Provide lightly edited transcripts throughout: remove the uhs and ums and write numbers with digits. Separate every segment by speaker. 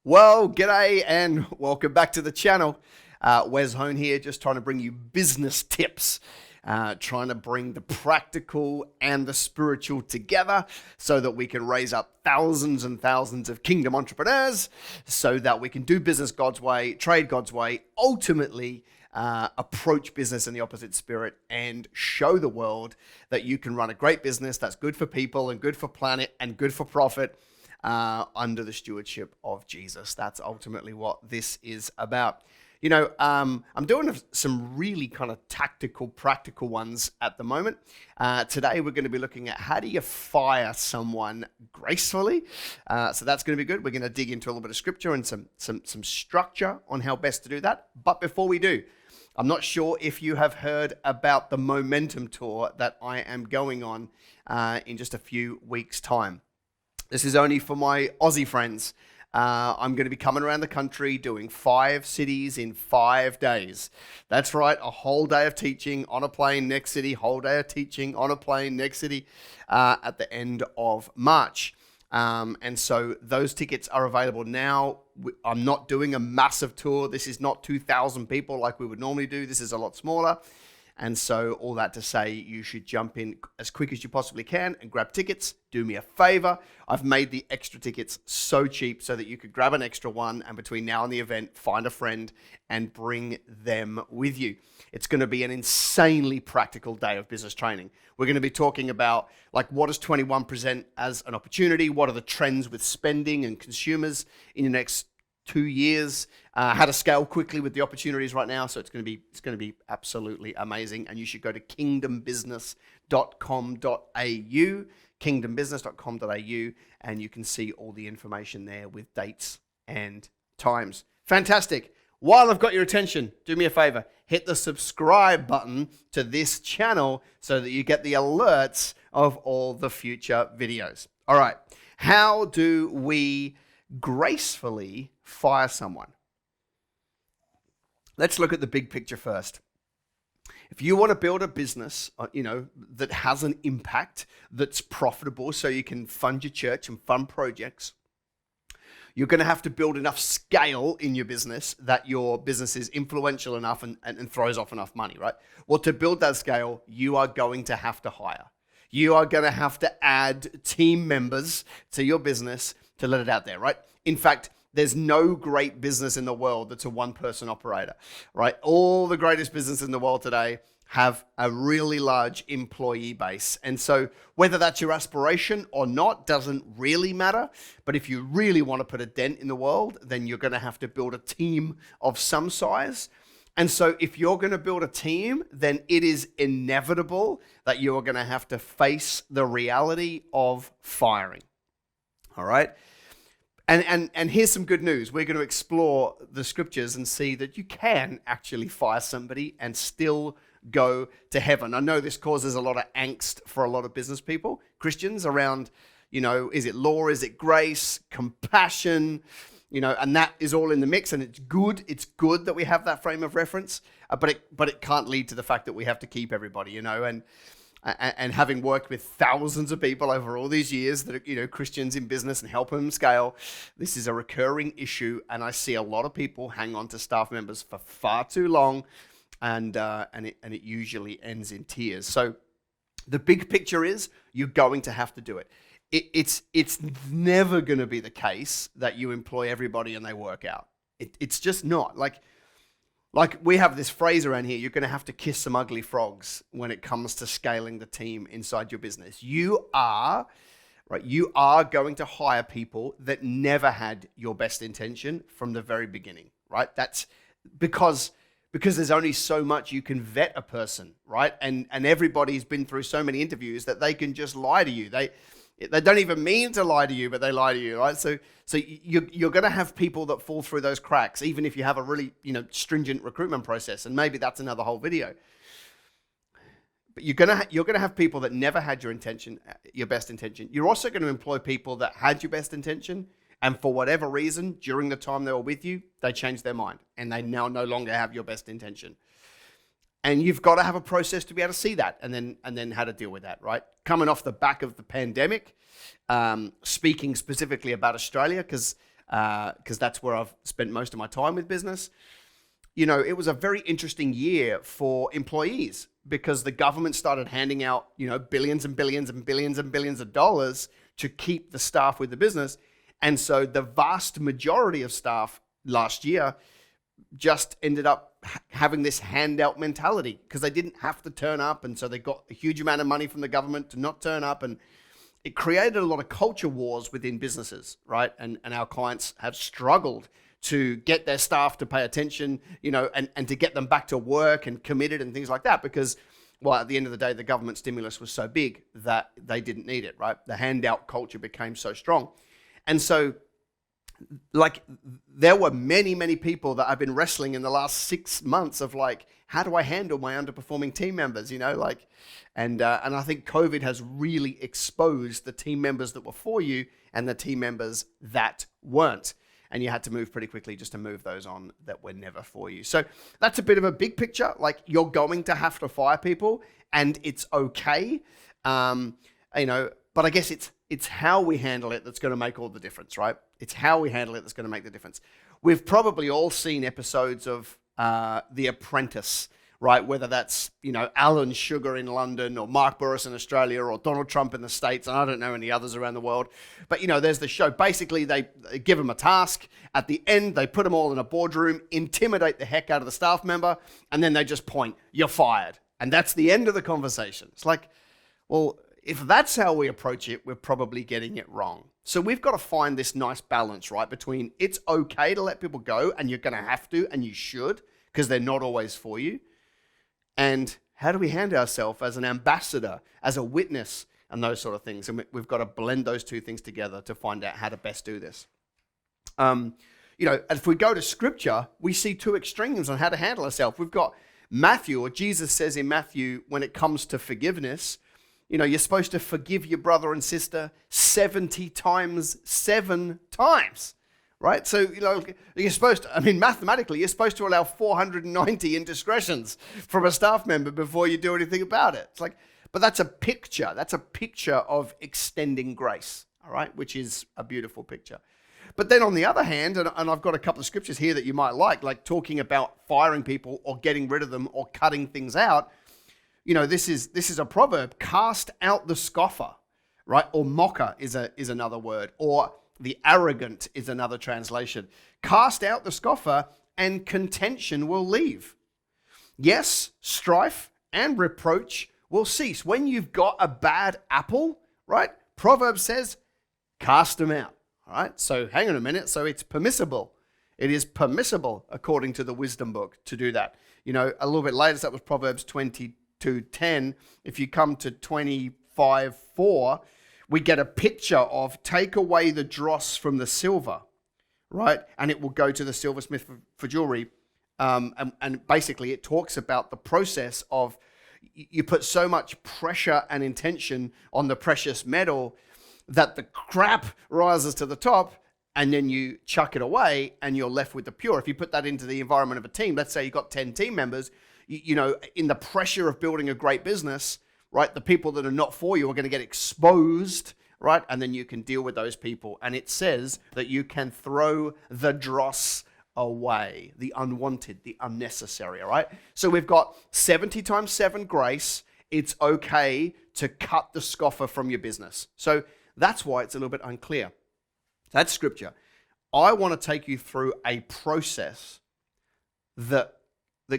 Speaker 1: Well, g'day and welcome back to the channel. Wes Hone here, just trying to bring you business tips, trying to bring the practical and the spiritual together so that we can raise up thousands and thousands of kingdom entrepreneurs so that we can do business God's way, trade God's way, ultimately approach business in the opposite spirit and show the world that you can run a great business that's good for people and good for planet and good for profit. Under the stewardship of Jesus. That's ultimately what this is about. You know, I'm doing some really kind of tactical, practical ones at the moment. Today, we're going to be looking at how do you fire someone gracefully. So that's going to be good. We're going to dig into a little bit of scripture and some structure on how best to do that. But before we do, I'm not sure if you have heard about the Momentum Tour that I am going on in just a few weeks' time. This is only for my Aussie friends. I'm going to be coming around the country doing 5 cities in 5 days. That's right, a whole day of teaching on a plane, next city, whole day of teaching on a plane, next city, at the end of March. And so those tickets are available now. I'm not doing a massive tour. This is not 2,000 people like we would normally do. This is a lot smaller. And so all that to say, you should jump in as quick as you possibly can and grab tickets. Do me a favor. I've made the extra tickets so cheap so that you could grab an extra one and between now and the event, find a friend and bring them with you. It's going to be an insanely practical day of business training. We're going to be talking about like what does 21 present as an opportunity? What are the trends with spending and consumers in the next 2 years, how to scale quickly with the opportunities right now. So it's going to be absolutely amazing. And you should go to kingdombusiness.com.au, kingdombusiness.com.au, and you can see all the information there with dates and times. Fantastic. While I've got your attention, do me a favor, hit the subscribe button to this channel so that you get the alerts of all the future videos. All right. How do we gracefully fire someone? Let's look at the big picture first. If you want to build a business, that has an impact, that's profitable so you can fund your church and fund projects, you're going to have to build enough scale in your business that your business is influential enough and throws off enough money, right? Well, to build that scale, you are going to have to hire. You are going to have to add team members to your business to let it out there, right? In fact, there's no great business in the world that's a one-person operator, right? All the greatest businesses in the world today have a really large employee base. And so whether that's your aspiration or not doesn't really matter. But if you really want to put a dent in the world, then you're going to have to build a team of some size. And so if you're going to build a team, then it is inevitable that you are going to have to face the reality of firing. All right? And here's some good news. We're going to explore the scriptures and see that you can actually fire somebody and still go to heaven. I know this causes a lot of angst for a lot of business people, Christians, around, is it law, is it grace, compassion, and that is all in the mix, and it's good. It's good that we have that frame of reference, but it can't lead to the fact that we have to keep everybody, and having worked with thousands of people over all these years that are, Christians in business and helping them scale, this is a recurring issue, and I see a lot of people hang on to staff members for far too long, and it usually ends in tears. So the big picture is you're going to have to do it. It's never going to be the case that you employ everybody and they work out. It's just not. Like we have this phrase around here, you're going to have to kiss some ugly frogs when it comes to scaling the team inside your business. You are going to hire people that never had your best intention from the very beginning, right? That's because there's only so much you can vet a person, right? And everybody's been through so many interviews that they can just lie to you. They don't even mean to lie to you, but they lie to you, right? So you're going to have people that fall through those cracks, even if you have a really, stringent recruitment process. And maybe that's another whole video. But you're going to have people that never had your best intention. You're also going to employ people that had your best intention, and for whatever reason, during the time they were with you, they changed their mind, and they now no longer have your best intention. And you've got to have a process to be able to see that, and then how to deal with that, right? Coming off the back of the pandemic, speaking specifically about Australia, because because that's where I've spent most of my time with business. You know, it was a very interesting year for employees because the government started handing out, you know, billions and billions and billions and billions of dollars to keep the staff with the business. And so the vast majority of staff last year just ended up having this handout mentality because they didn't have to turn up. And so they got a huge amount of money from the government to not turn up. And it created a lot of culture wars within businesses, right? And our clients have struggled to get their staff to pay attention, you know, and to get them back to work and committed and things like that because, well, at the end of the day, the government stimulus was so big that they didn't need it, right? The handout culture became so strong. And so, like, there were many, many people that I've been wrestling in the last 6 months of like, how do I handle my underperforming team members, you know, like, and I think COVID has really exposed the team members that were for you and the team members that weren't. And you had to move pretty quickly just to move those on that were never for you. So that's a bit of a big picture. Like, you're going to have to fire people and it's okay. You know, but I guess it's how we handle it that's going to make all the difference, right? It's how we handle it that's going to make the difference. We've probably all seen episodes of The Apprentice, right? Whether that's, you know, Alan Sugar in London or Mark Burris in Australia or Donald Trump in the States, and I don't know any others around the world. But, you know, there's the show. Basically, they give them a task. At the end, they put them all in a boardroom, intimidate the heck out of the staff member, and then they just point, you're fired. And that's the end of the conversation. It's like, well, if that's how we approach it, we're probably getting it wrong. So we've got to find this nice balance, right, between it's okay to let people go, and you're going to have to, and you should, because they're not always for you. And how do we handle ourselves as an ambassador, as a witness, and those sort of things? And we've got to blend those two things together to find out how to best do this. You know, if we go to Scripture, we see two extremes on how to handle ourselves. We've got Matthew, or Jesus says in Matthew, when it comes to forgiveness, you know, you're supposed to forgive your brother and sister 70 times 7 times. Right? So, you know, you're supposed to, I mean, mathematically, you're supposed to allow 490 indiscretions from a staff member before you do anything about it. It's like, but that's a picture. That's a picture of extending grace, all right, which is a beautiful picture. But then on the other hand, and I've got a couple of scriptures here that you might like talking about firing people or getting rid of them or cutting things out. You know, this is a proverb, cast out the scoffer, right? Or mocker is another word, or the arrogant is another translation. Cast out the scoffer and contention will leave. Yes, strife and reproach will cease. When you've got a bad apple, right? Proverbs says, cast them out. All right. So hang on a minute. So it's permissible. It is permissible according to the wisdom book to do that. You know, a little bit later, so that was Proverbs 22:10. If you come to 25:4, we get a picture of take away the dross from the silver, right? And it will go to the silversmith for jewelry. And basically it talks about the process of you put so much pressure and intention on the precious metal that the crap rises to the top and then you chuck it away and you're left with the pure. If you put that into the environment of a team, let's say you've got 10 team members, you know, in the pressure of building a great business, right? The people that are not for you are going to get exposed, right? And then you can deal with those people. And it says that you can throw the dross away, the unwanted, the unnecessary, all right? So we've got 70 times 7 grace. It's okay to cut the scoffer from your business. So that's why it's a little bit unclear. That's scripture. I want to take you through a process that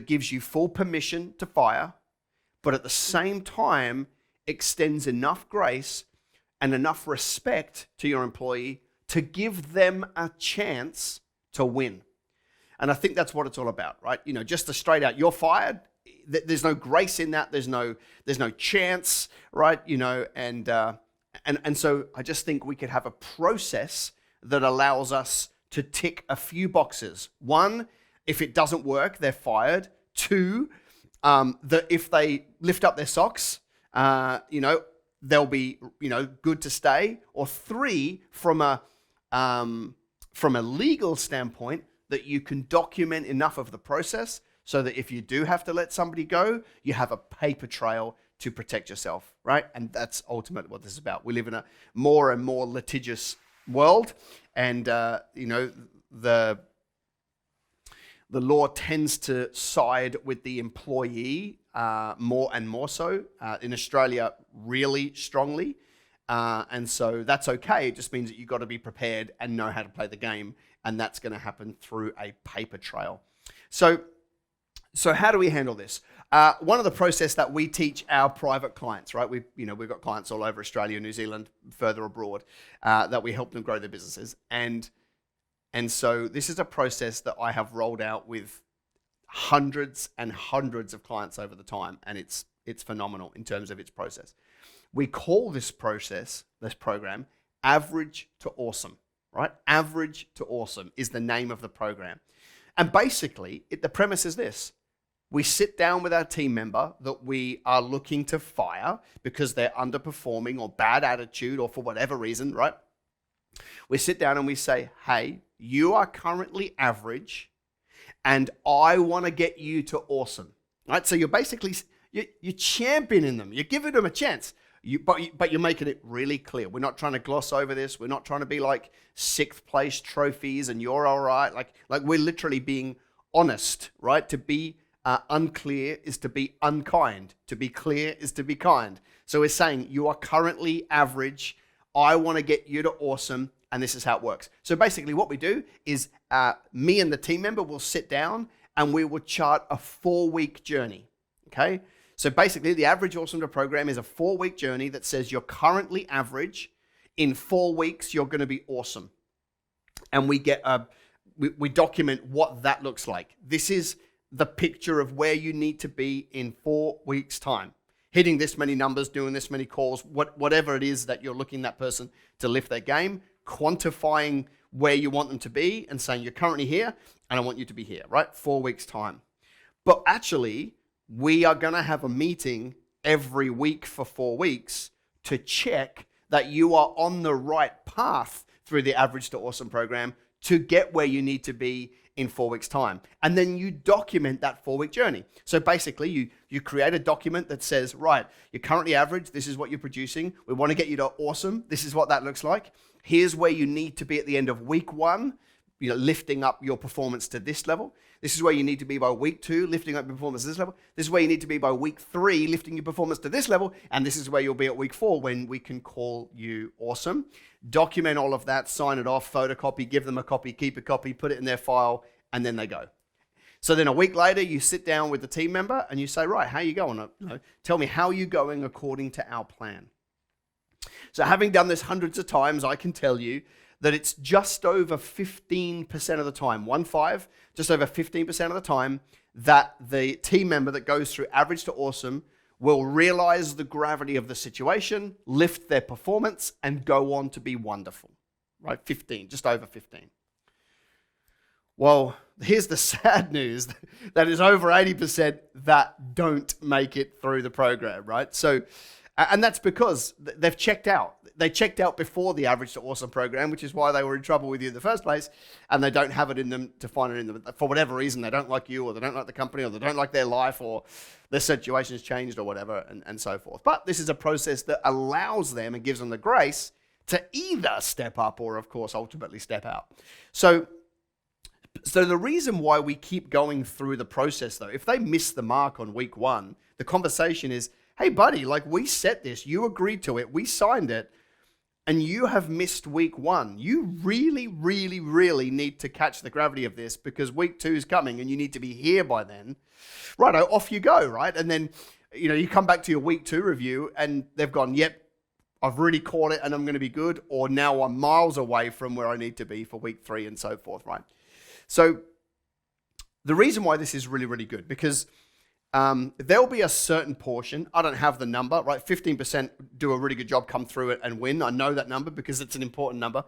Speaker 1: gives you full permission to fire, but at the same time extends enough grace and enough respect to your employee to give them a chance to win. And I think that's what it's all about, right? You know, just to straight out, you're fired. There's no grace in that. There's no chance, right? You know, and so I just think we could have a process that allows us to tick a few boxes. 1, if it doesn't work, they're fired. 2, that if they lift up their socks, you know, they'll be, you know, good to stay. Or 3, from a legal standpoint, that you can document enough of the process so that if you do have to let somebody go, you have a paper trail to protect yourself, right? And that's ultimately what this is about. We live in a more and more litigious world, and the law tends to side with the employee more and more so. In Australia, really strongly. And so that's okay. It just means that you've got to be prepared and know how to play the game. And that's going to happen through a paper trail. So how do we handle this? One of the process that we teach our private clients, right? We've got clients all over Australia, New Zealand, further abroad, that we help them grow their businesses. And so this is a process that I have rolled out with hundreds and hundreds of clients over the time. And it's phenomenal in terms of its process. We call this program, Average to Awesome, right? Average to Awesome is the name of the program. And basically, the premise is this. We sit down with our team member that we are looking to fire because they're underperforming or bad attitude or for whatever reason, right? We sit down and we say, hey, you are currently average and I want to get you to awesome, right? So you're basically, you're championing them. You're giving them a chance. But you're making it really clear. We're not trying to gloss over this. We're not trying to be like 6th place trophies and you're all right. Like we're literally being honest, right? To be unclear is to be unkind. To be clear is to be kind. So we're saying you are currently average. I want to get you to awesome. And this is how it works. So basically what we do is me and the team member will sit down and we will chart a 4-week journey. Okay. So basically, the Average Awesome program is a 4-week journey that says you're currently average. In 4 weeks, you're going to be awesome. And we document what that looks like. This is the picture of where you need to be in 4 weeks' time. Hitting this many numbers, doing this many calls, whatever it is that you're looking that person to lift their game, quantifying where you want them to be and saying you're currently here and I want you to be here, right? 4 weeks' time. But actually, we are going to have a meeting every week for 4 weeks to check that you are on the right path through the Average to Awesome program to get where you need to be in 4 weeks' time. And then you document that 4-week journey. So basically, you create a document that says, right, you're currently average. This is what you're producing. We want to get you to awesome. This is what that looks like. Here's where you need to be at the end of week 1, lifting up your performance to this level. This is where you need to be by week 2, lifting up your performance to this level. This is where you need to be by week 3, lifting your performance to this level. And this is where you'll be at week 4 when we can call you awesome. Document all of that, sign it off, photocopy, give them a copy, keep a copy, put it in their file, and then they go. So then a week later, you sit down with the team member and you say, right, how are you going? Tell me how you're going according to our plan. So having done this hundreds of times, I can tell you that it's just over 15% of the time, just over 15% of the time, that the team member that goes through Average to Awesome will realize the gravity of the situation, lift their performance, and go on to be wonderful, right? 15, just over 15. Well, here's the sad news, that is over 80% that don't make it through the program, right? So, and that's because they've checked out. They checked out before the Average to Awesome program, which is why they were in trouble with you in the first place, and they don't have it in them to find it in them. For whatever reason, they don't like you, or they don't like the company, or they don't like their life, or their situation has changed, or whatever, and so forth. But this is a process that allows them and gives them the grace to either step up or, of course, ultimately step out. So the reason why we keep going through the process, though, if they miss the mark on week 1, the conversation is, hey, buddy, like we set this, you agreed to it, we signed it, and you have missed week 1. You really, really, really need to catch the gravity of this because week 2 is coming and you need to be here by then. Right, off you go, right? And then, you come back to your week 2 review and they've gone, yep, I've really caught it and I'm going to be good, or now I'm miles away from where I need to be for week 3 and so forth, right? So the reason why this is really, really good, because there'll be a certain portion, I don't have the number, right? 15% do a really good job, come through it and win. I know that number because it's an important number.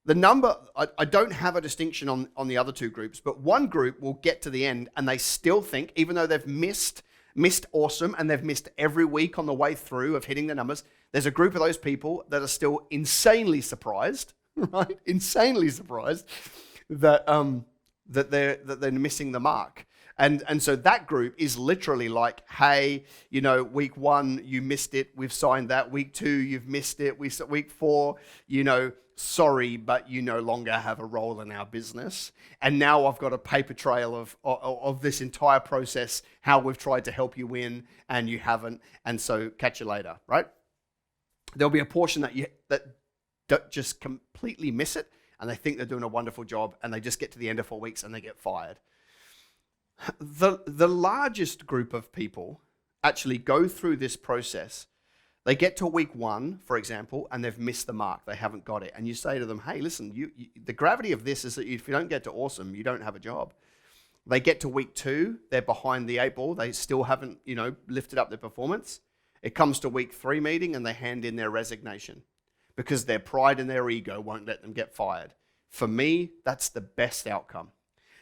Speaker 1: The number, I don't have a distinction on the other 2 groups, but one group will get to the end and they still think, even though they've missed awesome and they've missed every week on the way through of hitting the numbers, there's a group of those people that are still insanely surprised, right? Insanely surprised that they're missing the mark. And so that group is literally like, hey, week 1, you missed it. We've signed that. Week 2, you've missed it. Week 4, sorry, but you no longer have a role in our business. And now I've got a paper trail of this entire process, how we've tried to help you win and you haven't. And so catch you later, right? There'll be a portion that don't just completely miss it, and they think they're doing a wonderful job, and they just get to the end of 4 weeks and they get fired. The largest group of people actually go through this process. They get to week 1, for example, and they've missed the mark. They haven't got it. And you say to them, hey, listen, the gravity of this is that if you don't get to awesome, you don't have a job. They get to week 2, they're behind the 8 ball. They still haven't, lifted up their performance. It comes to week 3 meeting and they hand in their resignation because their pride and their ego won't let them get fired. For me, that's the best outcome.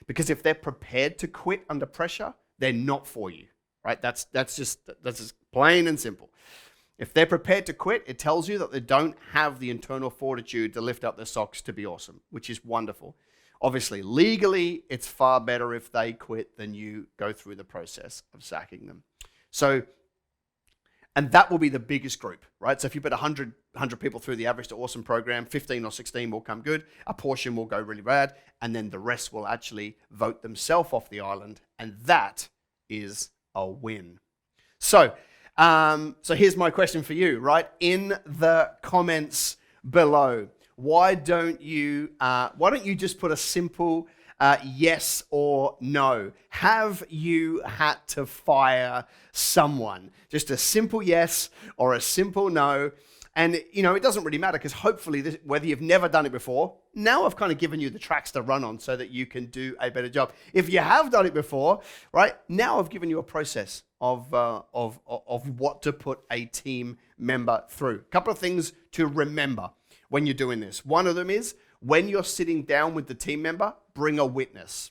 Speaker 1: Because if they're prepared to quit under pressure, they're not for you, right? That's just plain and simple. If they're prepared to quit, it tells you that they don't have the internal fortitude to lift up their socks to be awesome, which is wonderful. Obviously, legally, it's far better if they quit than you go through the process of sacking them. So, and that will be the biggest group, right? So if you put 100 people through the Average to Awesome program, 15 or 16 will come good, a portion will go really bad, and then the rest will actually vote themselves off the island, and that is a win. So here's my question for you, right? In the comments below, why don't you just put a simple yes or no? Have you had to fire someone? Just a simple yes or a simple no. And, it doesn't really matter because hopefully whether you've never done it before, now I've kind of given you the tracks to run on so that you can do a better job. If you have done it before, right, now I've given you a process of what to put a team member through. A couple of things to remember when you're doing this. One of them is when you're sitting down with the team member, bring a witness.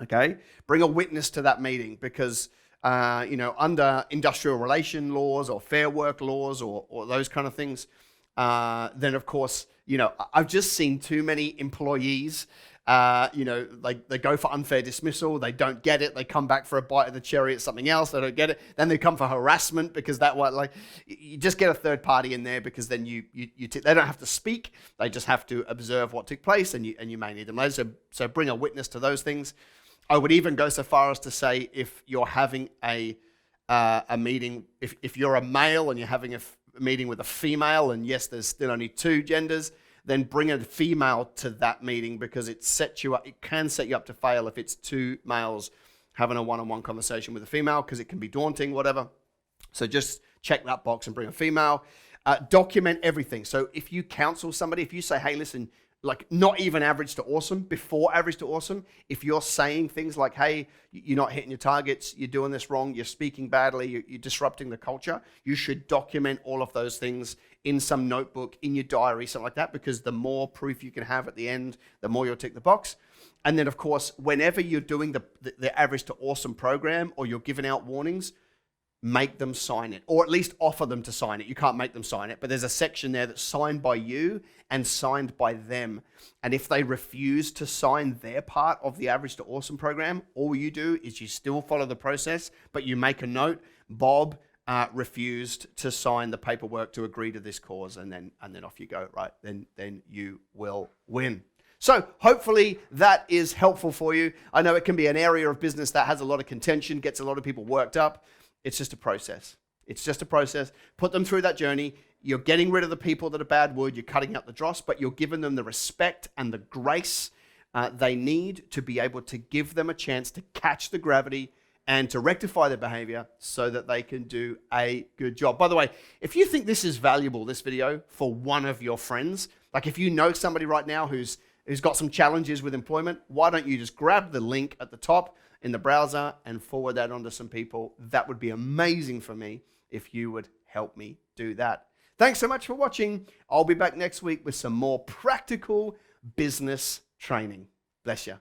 Speaker 1: Okay? Bring a witness to that meeting because under industrial relation laws or fair work laws or those kind of things, then of course, I've just seen too many employees, they go for unfair dismissal, they don't get it, they come back for a bite of the cherry at something else, they don't get it, then they come for harassment because you just get a third party in there because then they don't have to speak, they just have to observe what took place and you may need them later. So bring a witness to those things. I would even go so far as to say if you're having a meeting, if you're a male and you're having a meeting with a female, and yes, there's still only 2 genders, then bring a female to that meeting because it can set you up to fail if it's 2 males having a one-on-one conversation with a female because it can be daunting, whatever. So just check that box and bring a female. Document everything. So if you counsel somebody, if you say, hey, listen, not even average to awesome, before average to awesome, if you're saying things like, hey, you're not hitting your targets, you're doing this wrong, you're speaking badly, you're disrupting the culture, you should document all of those things in some notebook, in your diary, something like that, because the more proof you can have at the end, the more you'll tick the box. And then, of course, whenever you're doing the average to awesome program or you're giving out warnings, make them sign it, or at least offer them to sign it. You can't make them sign it, but there's a section there that's signed by you and signed by them. And if they refuse to sign their part of the Average to Awesome program, all you do is you still follow the process, but you make a note, Bob refused to sign the paperwork to agree to this cause, and then off you go, right? Then you will win. So hopefully that is helpful for you. I know it can be an area of business that has a lot of contention, gets a lot of people worked up. It's just a process. It's just a process. Put them through that journey. You're getting rid of the people that are bad wood. You're cutting out the dross, but you're giving them the respect and the grace they need to be able to give them a chance to catch the gravity and to rectify their behavior so that they can do a good job. By the way, if you think this is valuable, this video, for one of your friends, like if you know somebody right now who's got some challenges with employment, why don't you just grab the link at the top in the browser and forward that onto some people? That would be amazing for me if you would help me do that. Thanks so much for watching. I'll be back next week with some more practical business training. Bless you.